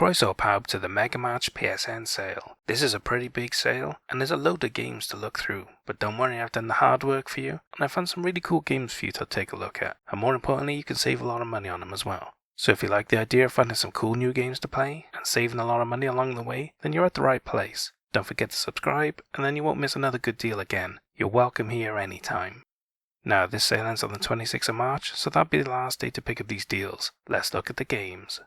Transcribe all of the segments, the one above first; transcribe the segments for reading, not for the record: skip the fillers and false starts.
Croeso Pub to the Mega Match PSN sale. This is a pretty big sale, and there's a load of games to look through. But don't worry, I've done the hard work for you, and I found some really cool games for you to take a look at. And more importantly, you can save a lot of money on them as well. So if you like the idea of finding some cool new games to play, and saving a lot of money along the way, then you're at the right place. Don't forget to subscribe, and then you won't miss another good deal again. You're welcome here anytime. Now, this sale ends on the 26th of March, so that'll be the last day to pick up these deals. Let's look at the games.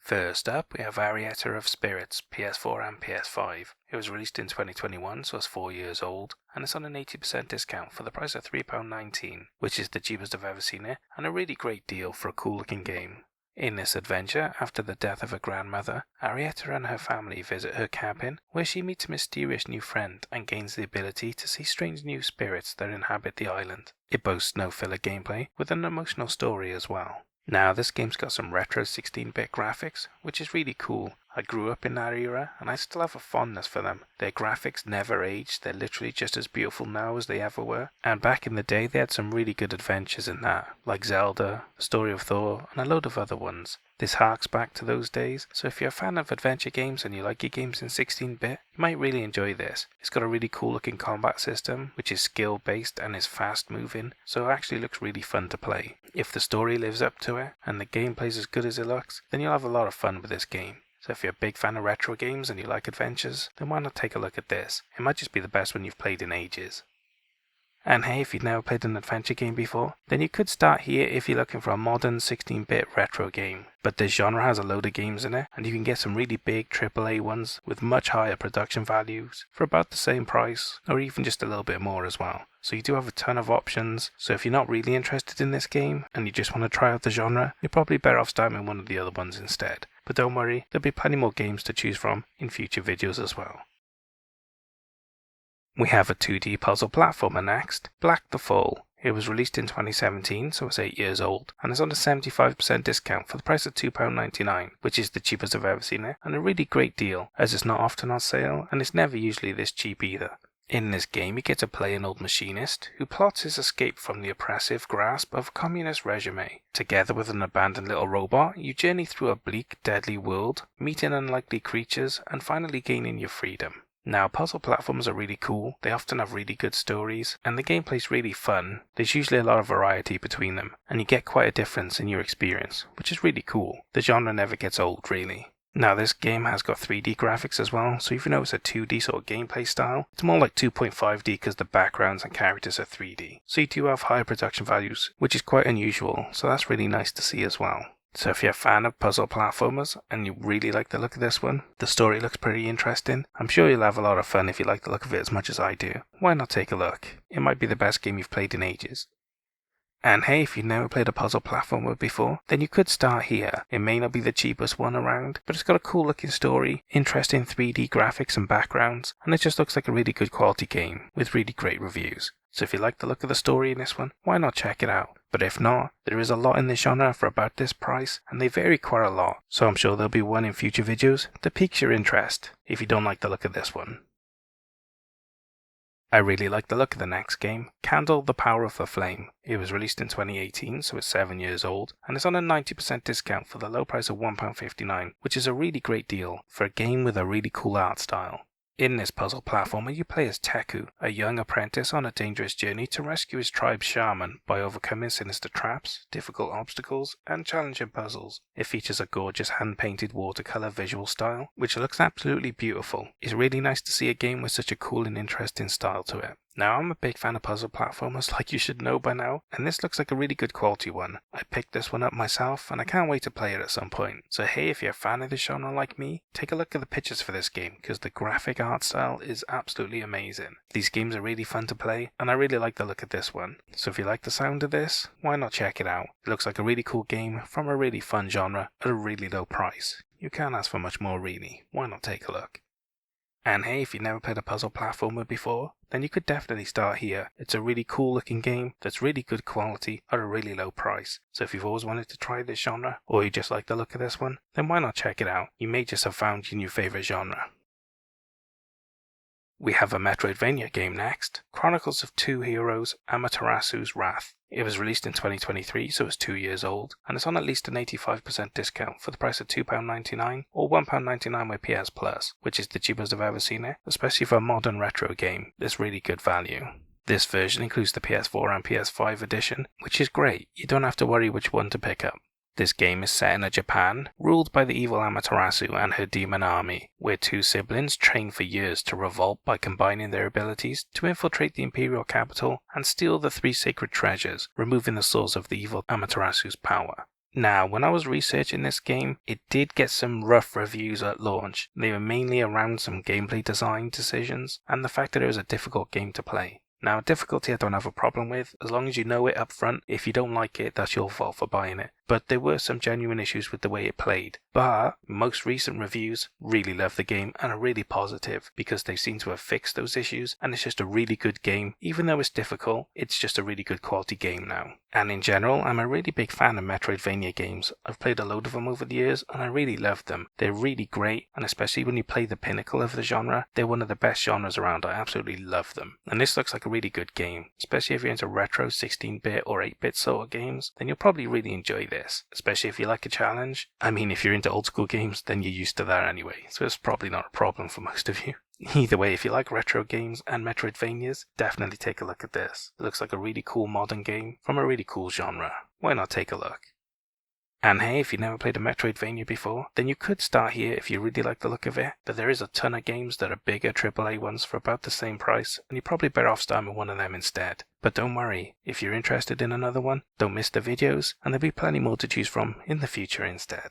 First up, we have Arietta of Spirits, PS4 and PS5. It was released in 2021, so it's 4 years old, and it's on an 80% discount for the price of £3.19, which is the cheapest I've ever seen it, and a really great deal for a cool looking game. In this adventure, after the death of her grandmother, Arietta and her family visit her cabin, where she meets a mysterious new friend and gains the ability to see strange new spirits that inhabit the island. It boasts no filler gameplay, with an emotional story as well. Now, this game's got some retro 16-bit graphics, which is really cool. I grew up in that era, and I still have a fondness for them. Their graphics never aged, they're literally just as beautiful now as they ever were. And back in the day, they had some really good adventures in that, like Zelda, The Story of Thor, and a load of other ones. This harks back to those days, so if you're a fan of adventure games and you like your games in 16-bit, you might really enjoy this. It's got a really cool looking combat system, which is skill based and is fast moving, so it actually looks really fun to play. If the story lives up to it, and the gameplay's as good as it looks, then you'll have a lot of fun with this game. So if you're a big fan of retro games and you like adventures, then why not take a look at this? It might just be the best one you've played in ages. And hey, if you've never played an adventure game before, then you could start here if you're looking for a modern 16-bit retro game. But this genre has a load of games in it, and you can get some really big AAA ones with much higher production values for about the same price, or even just a little bit more as well. So you do have a ton of options, so if you're not really interested in this game, and you just want to try out the genre, you're probably better off starting with one of the other ones instead. But don't worry, there'll be plenty more games to choose from in future videos as well. We have a 2D puzzle platformer next, Black the Fall. It was released in 2017, so it's 8 years old, and it's on a 75% discount for the price of £2.99, which is the cheapest I've ever seen it, and a really great deal, as it's not often on sale, and it's never usually this cheap either. In this game, you get to play an old machinist who plots his escape from the oppressive grasp of a communist regime. Together with an abandoned little robot, you journey through a bleak, deadly world, meeting unlikely creatures, and finally gaining your freedom. Now, puzzle platforms are really cool, they often have really good stories, and the gameplay's really fun. There's usually a lot of variety between them, and you get quite a difference in your experience, which is really cool. The genre never gets old, really. Now, this game has got 3D graphics as well, so even though it's a 2D sort of gameplay style, it's more like 2.5D because the backgrounds and characters are 3D. So you do have higher production values, which is quite unusual, so that's really nice to see as well. So if you're a fan of puzzle platformers and you really like the look of this one, the story looks pretty interesting, I'm sure you'll have a lot of fun if you like the look of it as much as I do. Why not take a look? It might be the best game you've played in ages. And hey, if you've never played a puzzle platformer before, then you could start here. It may not be the cheapest one around, but it's got a cool looking story, interesting 3D graphics and backgrounds, and it just looks like a really good quality game with really great reviews. So if you like the look of the story in this one, why not check it out? But if not, there is a lot in this genre for about this price, and they vary quite a lot, so I'm sure there'll be one in future videos that piques your interest, if you don't like the look of this one. I really like the look of the next game, Candle the Power of the Flame. It was released in 2018, so it's 7 years old, and it's on a 90% discount for the low price of £1.59, which is a really great deal for a game with a really cool art style. In this puzzle platformer, you play as Teku, a young apprentice on a dangerous journey to rescue his tribe's shaman by overcoming sinister traps, difficult obstacles, and challenging puzzles. It features a gorgeous hand-painted watercolor visual style, which looks absolutely beautiful. It's really nice to see a game with such a cool and interesting style to it. Now, I'm a big fan of puzzle platformers, like you should know by now, and this looks like a really good quality one. I picked this one up myself, and I can't wait to play it at some point. So hey, if you're a fan of this genre like me, take a look at the pictures for this game, because the graphic art style is absolutely amazing. These games are really fun to play, and I really like the look of this one. So if you like the sound of this, why not check it out? It looks like a really cool game from a really fun genre at a really low price. You can't ask for much more really. Why not take a look? And hey, if you've never played a puzzle platformer before, then you could definitely start here. It's a really cool looking game that's really good quality at a really low price. So if you've always wanted to try this genre, or you just like the look of this one, then why not check it out? You may just have found your new favourite genre. We have a Metroidvania game next, Chronicles of Two Heroes: Amaterasu's Wrath. It was released in 2023, so it's 2 years old, and it's on at least an 85% discount for the price of £2.99 or £1.99 with PS Plus, which is the cheapest I've ever seen it, especially for a modern retro game. It's really good value. This version includes the PS4 and PS5 edition, which is great. You don't have to worry which one to pick up. This game is set in a Japan ruled by the evil Amaterasu and her demon army, where two siblings train for years to revolt by combining their abilities to infiltrate the imperial capital and steal the 3 sacred treasures, removing the source of the evil Amaterasu's power. Now, when I was researching this game, it did get some rough reviews at launch. They were mainly around some gameplay design decisions and the fact that it was a difficult game to play. Now, difficulty I don't have a problem with, as long as you know it up front. If you don't like it, that's your fault for buying it. But there were some genuine issues with the way it played. But most recent reviews really love the game and are really positive because they seem to have fixed those issues, and it's just a really good game. Even though it's difficult, it's just a really good quality game now. And in general, I'm a really big fan of Metroidvania games. I've played a load of them over the years and I really love them. They're really great, and especially when you play the pinnacle of the genre, they're one of the best genres around. I absolutely love them. And this looks like a really good game, especially if you're into retro 16-bit or 8-bit sort of games, then you'll probably really enjoy this, especially if you like a challenge. I mean, if you're into old school games, then you're used to that anyway, so it's probably not a problem for most of you. Either way, if you like retro games and Metroidvanias, definitely take a look at this. It looks like a really cool modern game from a really cool genre. Why not take a look? And hey, if you've never played a Metroidvania before, then you could start here if you really like the look of it, but there is a ton of games that are bigger AAA ones for about the same price, and you're probably better off starting with one of them instead. But don't worry, if you're interested in another one, don't miss the videos, and there'll be plenty more to choose from in the future instead.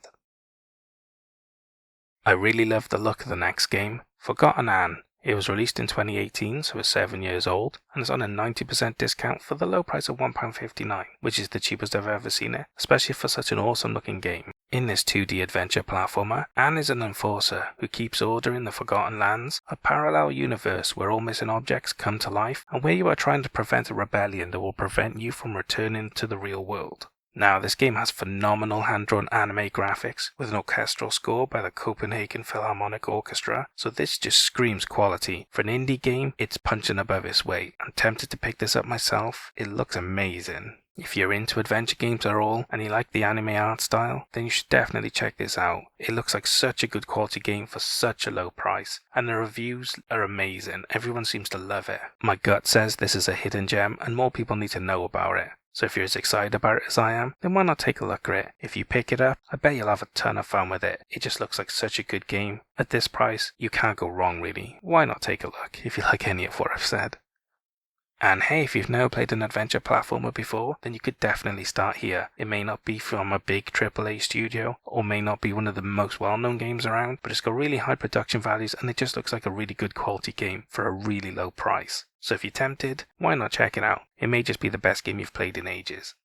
I really love the look of the next game, Forgotten Anne. It was released in 2018, so it's 7 years old, and it's on a 90% discount for the low price of £1.59, which is the cheapest I've ever seen it, especially for such an awesome looking game. In this 2D adventure platformer, Anne is an enforcer who keeps order in the Forgotten Lands, a parallel universe where all missing objects come to life, and where you are trying to prevent a rebellion that will prevent you from returning to the real world. Now, this game has phenomenal hand-drawn anime graphics with an orchestral score by the Copenhagen Philharmonic Orchestra, so this just screams quality. For an indie game, it's punching above its weight. I'm tempted to pick this up myself. It looks amazing. If you're into adventure games at all and you like the anime art style, then you should definitely check this out. It looks like such a good quality game for such a low price, and the reviews are amazing. Everyone seems to love it. My gut says this is a hidden gem and more people need to know about it. So if you're as excited about it as I am, then why not take a look at it? If you pick it up, I bet you'll have a ton of fun with it. It just looks like such a good game. At this price, you can't go wrong really. Why not take a look if you like any of what I've said? And hey, if you've never played an adventure platformer before, then you could definitely start here. It may not be from a big AAA studio, or may not be one of the most well-known games around, but it's got really high production values and it just looks like a really good quality game for a really low price. So if you're tempted, why not check it out? It may just be the best game you've played in ages.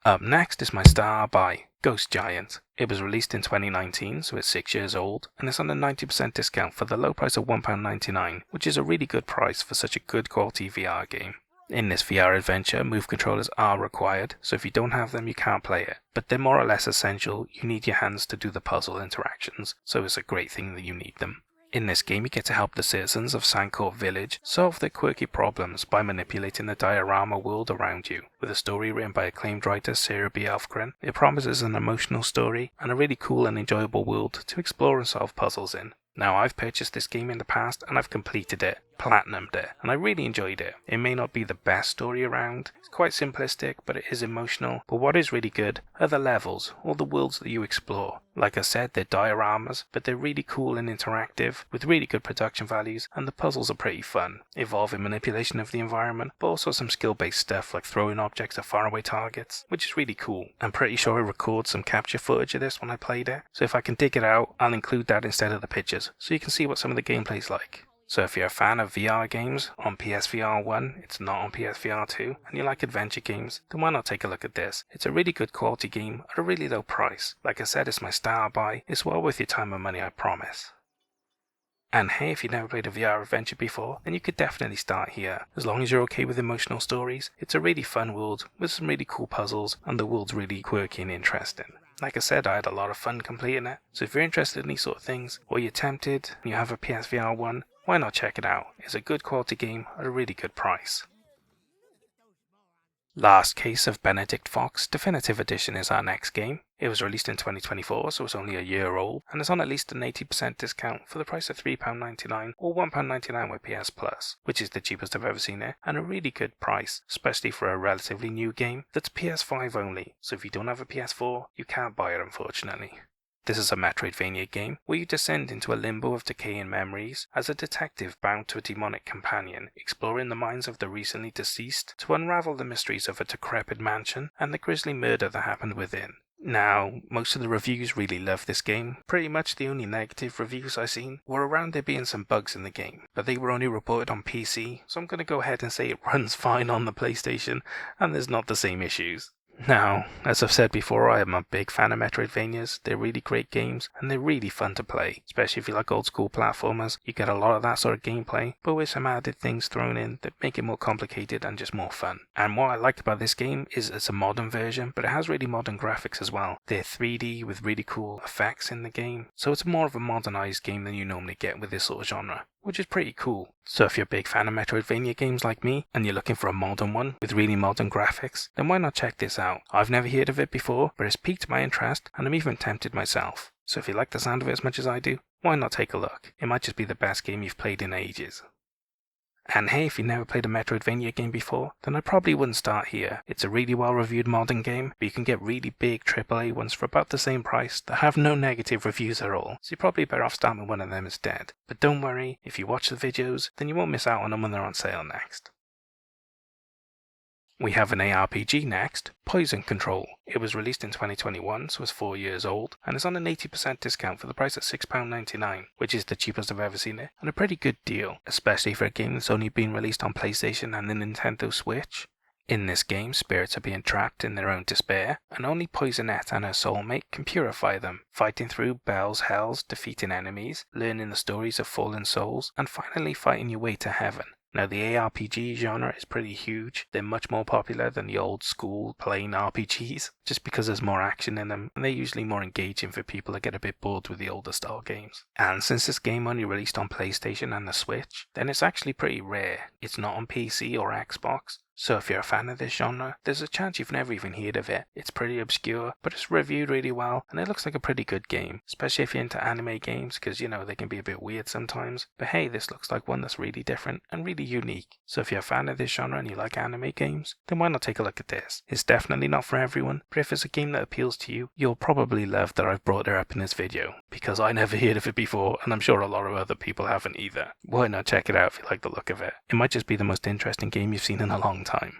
Up next is my star by Ghost Giant. It was released in 2019, so it's 6 years old, and it's on a 90% discount for the low price of £1.99, which is a really good price for such a good quality VR game. In this VR adventure, move controllers are required, so if you don't have them you can't play it, but they're more or less essential. You need your hands to do the puzzle interactions, so it's a great thing that you need them. In this game you get to help the citizens of Sandcourt Village solve their quirky problems by manipulating the diorama world around you. With a story written by acclaimed writer Sarah B. Elfgren, it promises an emotional story and a really cool and enjoyable world to explore and solve puzzles in. Now, I've purchased this game in the past and I've completed it, platinumed it, and I really enjoyed it. It may not be the best story around, it's quite simplistic, but it is emotional. But what is really good are the levels, or the worlds that you explore. Like I said, they're dioramas, but they're really cool and interactive, with really good production values, and the puzzles are pretty fun, involving manipulation of the environment, but also some skill-based stuff like throwing objects at faraway targets, which is really cool. I'm pretty sure I recorded some capture footage of this when I played it, so if I can dig it out, I'll include that instead of the pictures, so you can see what some of the gameplay's like. So if you're a fan of VR games on PSVR 1, it's not on PSVR 2, and you like adventure games, then why not take a look at this? It's a really good quality game at a really low price. Like I said, it's my star buy. It's well worth your time and money, I promise. And hey, if you've never played a VR adventure before, then you could definitely start here. As long as you're okay with emotional stories, it's a really fun world with some really cool puzzles, and the world's really quirky and interesting. Like I said, I had a lot of fun completing it, so if you're interested in these sort of things, or you're tempted and you have a PSVR 1, why not check it out? It's a good quality game at a really good price. Last Case of Benedict Fox Definitive Edition is our next game. It was released in 2024, so it's only a year old, and it's on at least an 80% discount for the price of £3.99 or £1.99 with PS Plus, which is the cheapest I've ever seen it, and a really good price, especially for a relatively new game that's PS5 only, so if you don't have a PS4, you can't buy it unfortunately. This is a Metroidvania game where you descend into a limbo of decaying memories as a detective bound to a demonic companion, exploring the minds of the recently deceased to unravel the mysteries of a decrepit mansion and the grisly murder that happened within. Now, most of the reviews really love this game. Pretty much the only negative reviews I've seen were around there being some bugs in the game, but they were only reported on PC, so I'm going to go ahead and say it runs fine on the PlayStation and there's not the same issues. Now, as I've said before, I am a big fan of Metroidvanias. They're really great games, and they're really fun to play, especially if you like old school platformers. You get a lot of that sort of gameplay, but with some added things thrown in that make it more complicated and just more fun. And what I liked about this game is it's a modern version, but it has really modern graphics as well. They're 3D with really cool effects in the game, so it's more of a modernized game than you normally get with this sort of genre, which is pretty cool. So if you're a big fan of Metroidvania games like me, and you're looking for a modern one with really modern graphics, then why not check this out? I've never heard of it before, but it's piqued my interest, and I'm even tempted myself. So if you like the sound of it as much as I do, why not take a look? It might just be the best game you've played in ages. And hey, if you've never played a Metroidvania game before, then I probably wouldn't start here. It's a really well reviewed modern game, but you can get really big AAA ones for about the same price that have no negative reviews at all, so you're probably better off starting with one of them instead. But don't worry, if you watch the videos, then you won't miss out on them when they're on sale next. We have an ARPG next, Poison Control. It was released in 2021, so it's 4 years old, and it's on an 80% discount for the price of £6.99, which is the cheapest I've ever seen it, and a pretty good deal, especially for a game that's only been released on PlayStation and the Nintendo Switch. In this game, spirits are being trapped in their own despair, and only Poisonette and her soulmate can purify them, fighting through bells, hells, defeating enemies, learning the stories of fallen souls, and finally fighting your way to heaven. Now, the ARPG genre is pretty huge. They're much more popular than the old school plain RPGs, just because there's more action in them, and they're usually more engaging for people that get a bit bored with the older style games. And since this game only released on PlayStation and the Switch, then it's actually pretty rare. It's not on PC or Xbox, so if you're a fan of this genre, there's a chance you've never even heard of it. It's pretty obscure, but it's reviewed really well, and it looks like a pretty good game, especially if you're into anime games, because they can be a bit weird sometimes. But hey, this looks like one that's really different and really unique. So if you're a fan of this genre and you like anime games, then why not take a look at this? It's definitely not for everyone, but if it's a game that appeals to you, you'll probably love that I've brought it up in this video, because I never heard of it before, and I'm sure a lot of other people haven't either. Why not check it out if you like the look of it? It might just be the most interesting game you've seen in a long time.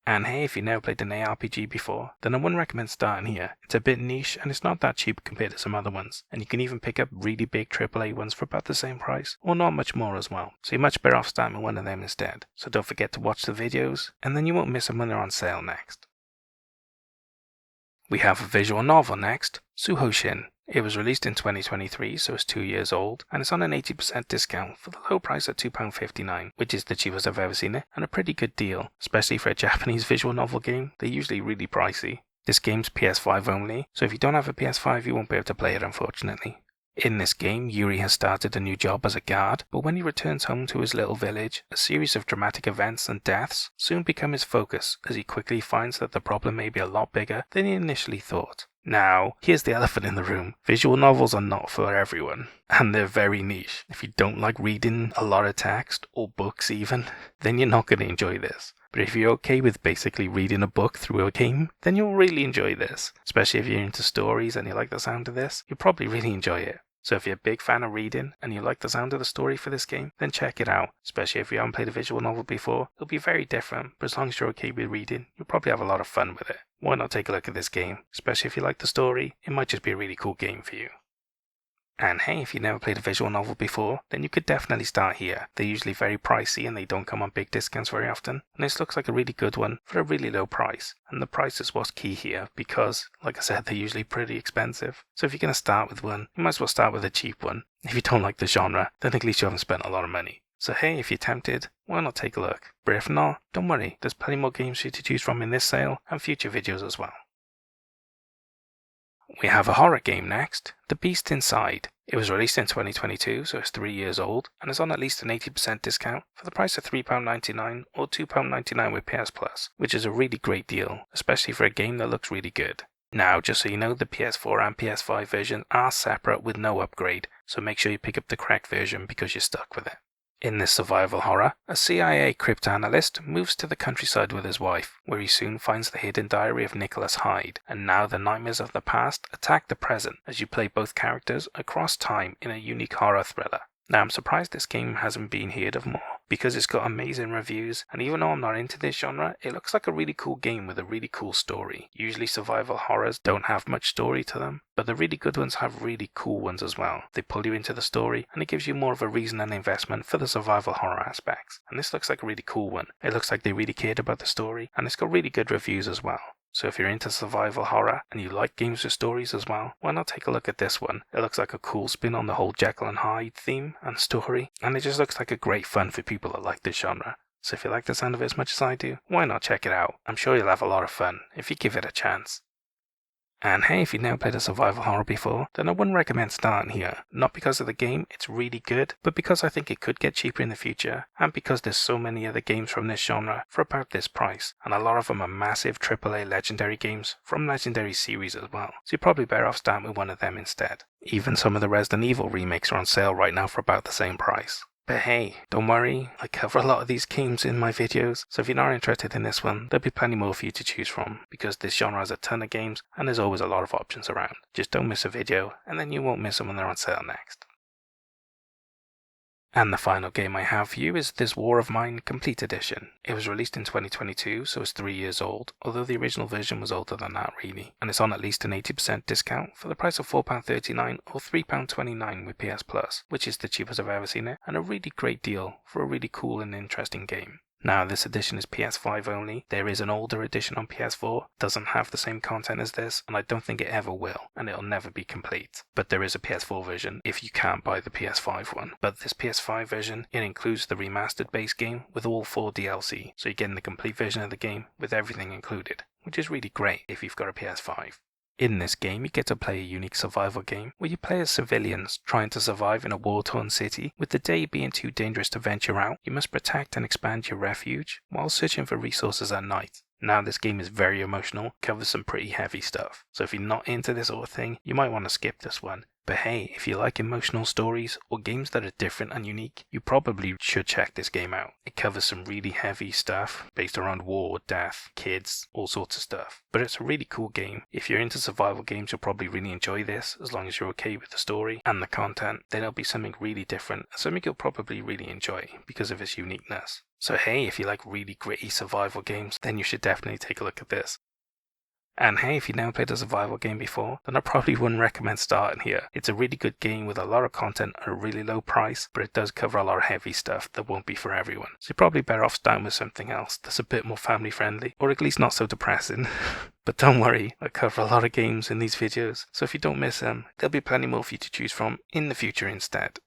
And hey, if you've never played an ARPG before, then I wouldn't recommend starting here. It's a bit niche and it's not that cheap compared to some other ones, and you can even pick up really big AAA ones for about the same price, or not much more as well, so you're much better off starting with one of them instead. So don't forget to watch the videos, and then you won't miss them when they're on sale next. We have a visual novel next, Suhoshin. It was released in 2023, so it's 2 years old, and it's on an 80% discount for the low price of £2.59, which is the cheapest I've ever seen it, and a pretty good deal, especially for a Japanese visual novel game. They're usually really pricey. This game's PS5 only, so if you don't have a PS5 you won't be able to play it unfortunately. In this game, Yuri has started a new job as a guard, but when he returns home to his little village, a series of dramatic events and deaths soon become his focus, as he quickly finds that the problem may be a lot bigger than he initially thought. Now, here's the elephant in the room. Visual novels are not for everyone, and they're very niche. If you don't like reading a lot of text, or books even, then you're not going to enjoy this. But if you're okay with basically reading a book through a game, then you'll really enjoy this. Especially if you're into stories and you like the sound of this, you'll probably really enjoy it. So if you're a big fan of reading and you like the sound of the story for this game, then check it out. Especially if you haven't played a visual novel before, it'll be very different, but as long as you're okay with reading, you'll probably have a lot of fun with it. Why not take a look at this game? Especially if you like the story, it might just be a really cool game for you. And hey, if you've never played a visual novel before, then you could definitely start here. They're usually very pricey and they don't come on big discounts very often. And this looks like a really good one for a really low price. And the price is what's key here because, like I said, they're usually pretty expensive. So if you're going to start with one, you might as well start with a cheap one. If you don't like the genre, then at least you haven't spent a lot of money. So hey, if you're tempted, why not take a look? But if not, don't worry, there's plenty more games for you to choose from in this sale and future videos as well. We have a horror game next, The Beast Inside. It was released in 2022, so it's 3 years old, and is on at least an 80% discount for the price of £3.99 or £2.99 with PS Plus, which is a really great deal, especially for a game that looks really good. Now, just so you know, the PS4 and PS5 version are separate with no upgrade, so make sure you pick up the correct version because you're stuck with it. In this survival horror, a CIA cryptanalyst moves to the countryside with his wife, where he soon finds the hidden diary of Nicholas Hyde, and now the nightmares of the past attack the present as you play both characters across time in a unique horror thriller. Now, I'm surprised this game hasn't been heard of more, because it's got amazing reviews, and even though I'm not into this genre, it looks like a really cool game with a really cool story. Usually survival horrors don't have much story to them, but the really good ones have really cool ones as well. They pull you into the story, and it gives you more of a reason and investment for the survival horror aspects. And this looks like a really cool one. It looks like they really cared about the story, and it's got really good reviews as well. So if you're into survival horror and you like games with stories as well, why not take a look at this one? It looks like a cool spin on the whole Jekyll and Hyde theme and story, and it just looks like a great fun for people that like this genre. So if you like the sound of it as much as I do, why not check it out? I'm sure you'll have a lot of fun if you give it a chance. And hey, if you've never played a survival horror before, then I wouldn't recommend starting here. Not because of the game, it's really good, but because I think it could get cheaper in the future, and because there's so many other games from this genre for about this price, and a lot of them are massive AAA legendary games from legendary series as well, so you're probably better off starting with one of them instead. Even some of the Resident Evil remakes are on sale right now for about the same price. But hey, don't worry, I cover a lot of these games in my videos, so if you're not interested in this one, there'll be plenty more for you to choose from, because this genre has a ton of games, and there's always a lot of options around. Just don't miss a video, and then you won't miss them when they're on sale next. And the final game I have for you is This War of Mine Complete Edition. It was released in 2022, so it's 3 years old, although the original version was older than that really, and it's on at least an 80% discount for the price of £4.39 or £3.29 with PS Plus, which is the cheapest I've ever seen it, and a really great deal for a really cool and interesting game. Now, this edition is PS5 only. There is an older edition on PS4, doesn't have the same content as this, and I don't think it ever will, and it'll never be complete. But there is a PS4 version if you can't buy the PS5 one. But this PS5 version, it includes the remastered base game with all 4 DLC, so you're getting the complete version of the game with everything included, which is really great if you've got a PS5. In this game, you get to play a unique survival game where you play as civilians trying to survive in a war-torn city. With the day being too dangerous to venture out, you must protect and expand your refuge while searching for resources at night. Now, this game is very emotional, covers some pretty heavy stuff, so if you're not into this sort of thing, you might want to skip this one. But hey, if you like emotional stories or games that are different and unique, you probably should check this game out. It covers some really heavy stuff based around war, death, kids, all sorts of stuff. But it's a really cool game. If you're into survival games, you'll probably really enjoy this, as long as you're okay with the story and the content. Then it'll be something really different, something you'll probably really enjoy because of its uniqueness. So hey, if you like really gritty survival games, then you should definitely take a look at this. And hey, if you've never played a survival game before, then I probably wouldn't recommend starting here. It's a really good game with a lot of content at a really low price, but it does cover a lot of heavy stuff that won't be for everyone. So you're probably better off starting with something else that's a bit more family friendly, or at least not so depressing. But don't worry, I cover a lot of games in these videos, so if you don't miss them, there'll be plenty more for you to choose from in the future instead.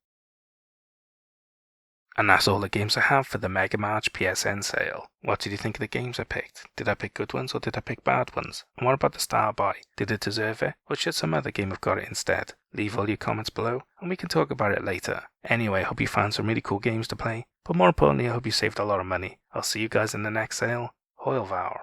And that's all the games I have for the Mega March PSN sale. What did you think of the games I picked? Did I pick good ones or did I pick bad ones? And what about the star buy? Did it deserve it, or should some other game have got it instead? Leave all your comments below and we can talk about it later. Anyway, I hope you found some really cool games to play, but more importantly I hope you saved a lot of money. I'll see you guys in the next sale. Hoil Vow.